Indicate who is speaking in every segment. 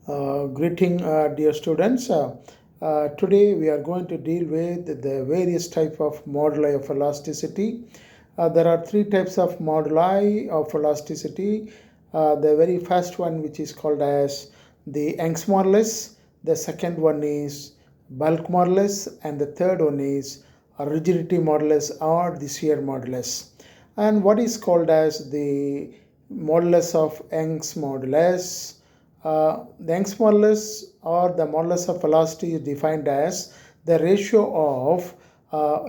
Speaker 1: Greeting, dear students. Today we are going to deal with the various type of moduli of elasticity. There are three types of moduli of elasticity. The very first one, which is called as the Young's modulus. The second one is bulk modulus, and the third one is rigidity modulus or the shear modulus. And what is called as the modulus of Young's modulus? The Young's modulus or the modulus of velocity is defined as the ratio of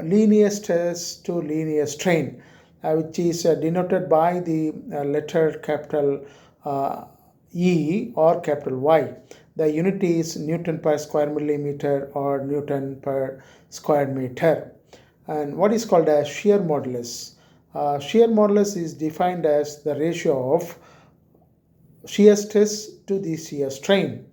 Speaker 1: linear stress to linear strain, which is denoted by the letter capital E or capital Y. The unit is Newton per square millimeter or Newton per square meter. And what is called as shear modulus? Shear modulus is defined as the ratio of shear stress to the shear strain,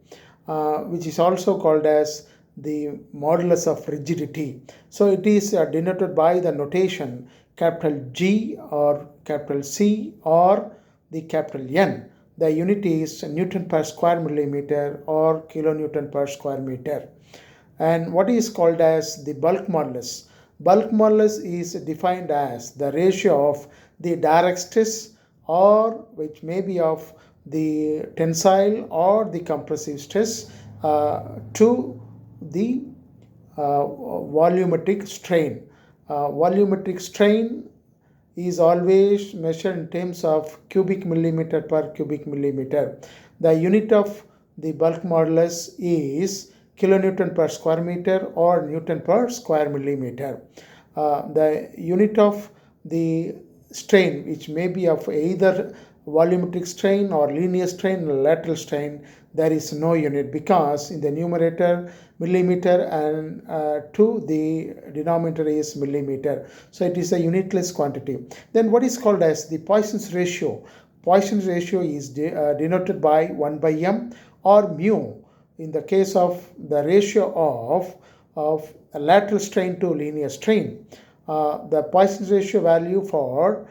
Speaker 1: which is also called as the modulus of rigidity. So it is denoted by the notation capital G or capital C or the capital N. The unit is Newton per square millimeter or kilonewton per square meter. And what is called as the bulk modulus? Bulk modulus is defined as the ratio of the direct stress, or which may be of the tensile or the compressive stress, to the volumetric strain. Volumetric strain is always measured in terms of cubic millimeter per cubic millimeter. The unit of the bulk modulus is kilonewton per square meter or Newton per square millimeter. The unit of the strain, which may be of either volumetric strain or linear strain or lateral strain, there is no unit, because in the numerator millimeter and to the denominator is millimeter. So it is a unitless quantity. Then what is called as the Poisson's ratio? Poisson's ratio is denoted by 1 by m or mu in the case of the ratio of lateral strain to linear strain. The Poisson's ratio value for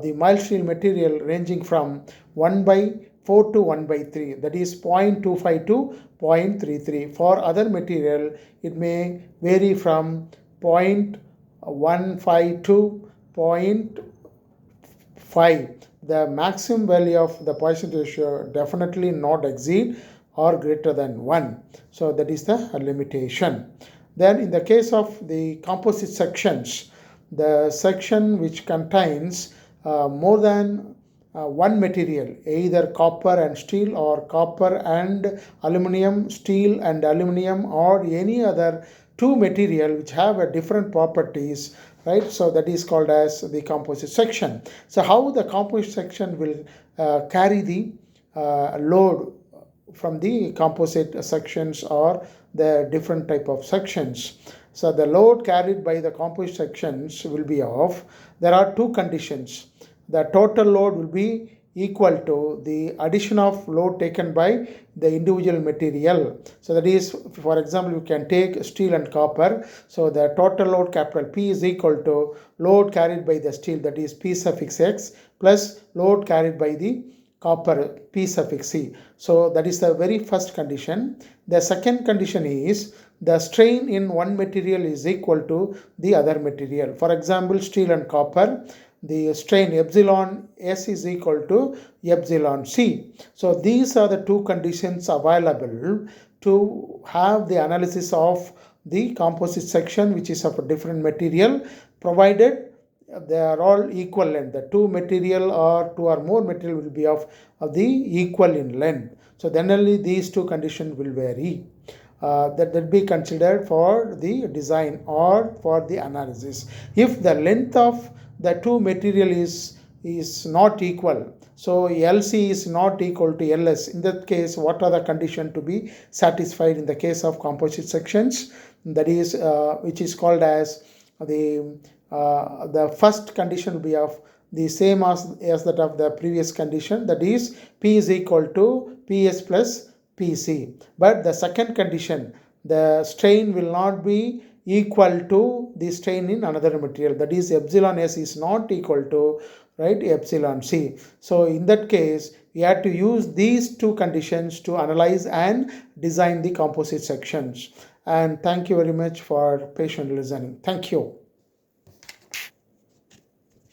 Speaker 1: the mild steel material ranging from 1 by 4 to 1 by 3, that is 0.25 to 0.33. For other material, it may vary from 0.15 to 0.5. The maximum value of the Poisson ratio definitely not exceed or greater than 1. So that is the limitation. Then in the case of the composite sections, the section which contains more than one material, either copper and steel or copper and aluminum, steel and aluminum, or any other two material which have a different properties, right? So that is called as the composite section. So how the composite section will carry the load from the composite sections or the different type of sections. So the load carried by the composite sections will be of, there are two conditions. The total load will be equal to the addition of load taken by the individual material. So that is, for example, you can take steel and copper. So the total load capital P is equal to load carried by the steel, that is P suffix X, plus load carried by the copper, P suffix C. So that is the very first condition. The second condition is the strain in one material is equal to the other material. For example, steel and copper, the strain epsilon S is equal to epsilon C. So these are the two conditions available to have the analysis of the composite section, which is of a different material, provided they are all equal length. The two material or two or more material will be of the equal in length. So then only these two conditions will vary. That will be considered for the design or for the analysis. If the length of the two material is not equal, so LC is not equal to LS, in that case, what are the conditions to be satisfied in the case of composite sections? That is, which is called as the first condition will be of the same as that of the previous condition, that is P is equal to PS plus PC. But the second condition, the strain will not be equal to the strain in another material, that is epsilon S is not equal to, right, epsilon C. So in that case, We had to use these two conditions to analyze and design the composite sections. And thank you very much for patient listening. Thank you.